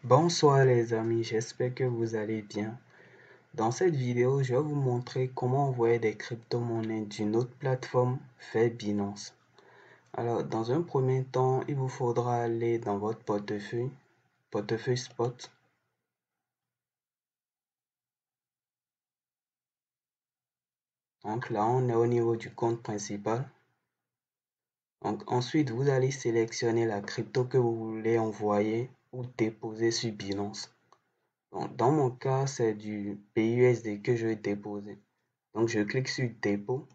Bonsoir les amis, j'espère que vous allez bien. Dans cette vidéo, je vais vous montrer comment envoyer des crypto-monnaies d'une autre plateforme vers Binance. Alors, dans un premier temps, il vous faudra aller dans votre portefeuille spot. Donc là, on est au niveau du compte principal. Donc ensuite, vous allez sélectionner la crypto que vous voulez envoyer ou déposer sur Binance. Donc, dans mon cas, c'est du BUSD que je vais déposer. Donc, je clique sur dépôt.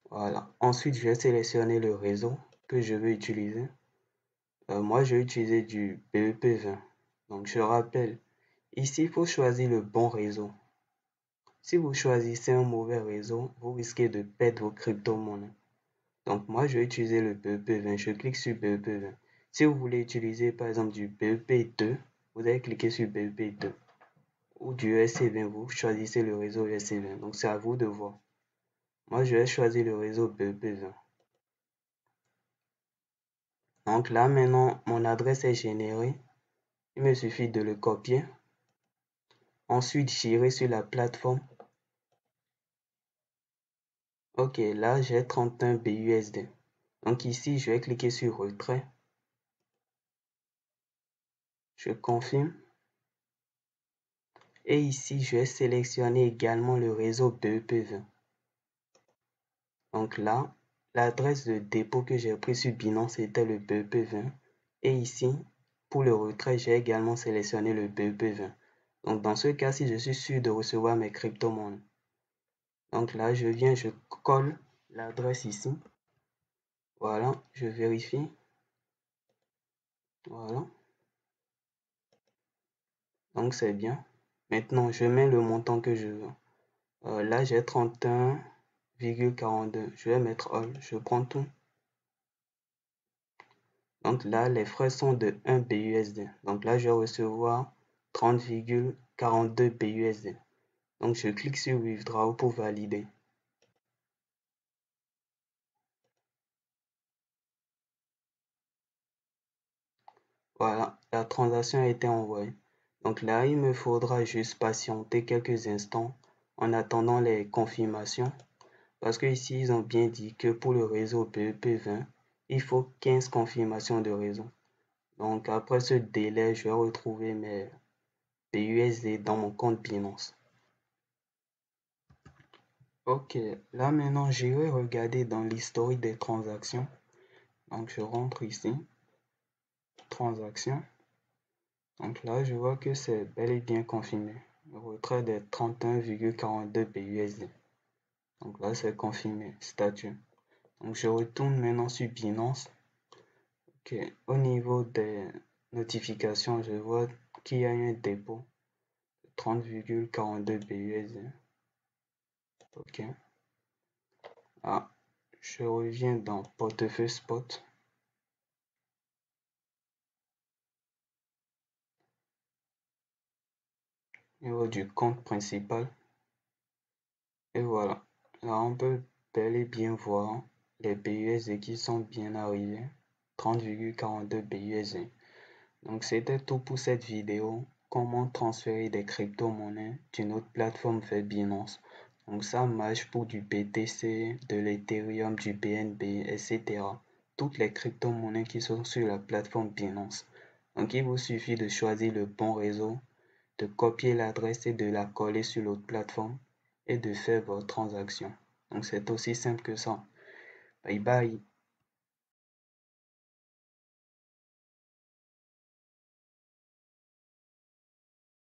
Voilà. Ensuite, je vais sélectionner le réseau que je veux utiliser. Moi, je vais utiliser du BEP20. Donc, je rappelle, ici, il faut choisir le bon réseau. Si vous choisissez un mauvais réseau, vous risquez de perdre vos crypto-monnaies. Donc, moi, je vais utiliser le BEP20. Je clique sur BEP20. Si vous voulez utiliser, par exemple, du BEP2, vous allez cliquer sur BEP2. Ou du ERC20, vous choisissez le réseau ERC20. Donc, c'est à vous de voir. Moi, je vais choisir le réseau BEP20. Donc là, maintenant, mon adresse est générée. Il me suffit de le copier. Ensuite, j'irai sur la plateforme. Ok, là, j'ai 31 BUSD. Donc ici, je vais cliquer sur retrait. Je confirme. Et ici, je vais sélectionner également le réseau BEP20. Donc là, l'adresse de dépôt que j'ai pris sur Binance était le BEP20. Et ici, pour le retrait, j'ai également sélectionné le BEP20. Donc dans ce cas, si je suis sûr de recevoir mes crypto-monnaies. Donc là, je colle l'adresse ici. Voilà, je vérifie. Voilà. Donc c'est bien. Maintenant, je mets le montant que je veux. Là, j'ai 31,42. Je vais mettre all. Je prends tout. Donc là, les frais sont de 1 BUSD. Donc là, je vais recevoir 30,42 BUSD. Donc je clique sur Withdraw pour valider. Voilà, la transaction a été envoyée. Donc là, il me faudra juste patienter quelques instants en attendant les confirmations. Parce que ici, ils ont bien dit que pour le réseau BEP20, il faut 15 confirmations de réseau. Donc après ce délai, je vais retrouver mes BUSD dans mon compte Binance. Ok, là maintenant, j'irai regarder dans l'historique des transactions. Donc je rentre ici, transactions. Donc là, je vois que c'est bel et bien confirmé. Le retrait des 31,42 BUSD. Donc là, c'est confirmé, statut. Donc je retourne maintenant sur Binance. Ok, au niveau des notifications, je vois qu'il y a eu un dépôt de 30,42 BUSD. Ok. Ah, je reviens dans portefeuille spot. Au niveau du compte principal. Et voilà. Là, on peut bel et bien voir les BUSD qui sont bien arrivés. 30,42 BUSD. Donc c'était tout pour cette vidéo. Comment transférer des crypto-monnaies d'une autre plateforme vers Binance. Donc ça marche pour du BTC, de l'Ethereum, du BNB, etc. Toutes les crypto-monnaies qui sont sur la plateforme Binance. Donc il vous suffit de choisir le bon réseau, de copier l'adresse et de la coller sur l'autre plateforme et de faire votre transaction. Donc c'est aussi simple que ça. Bye bye.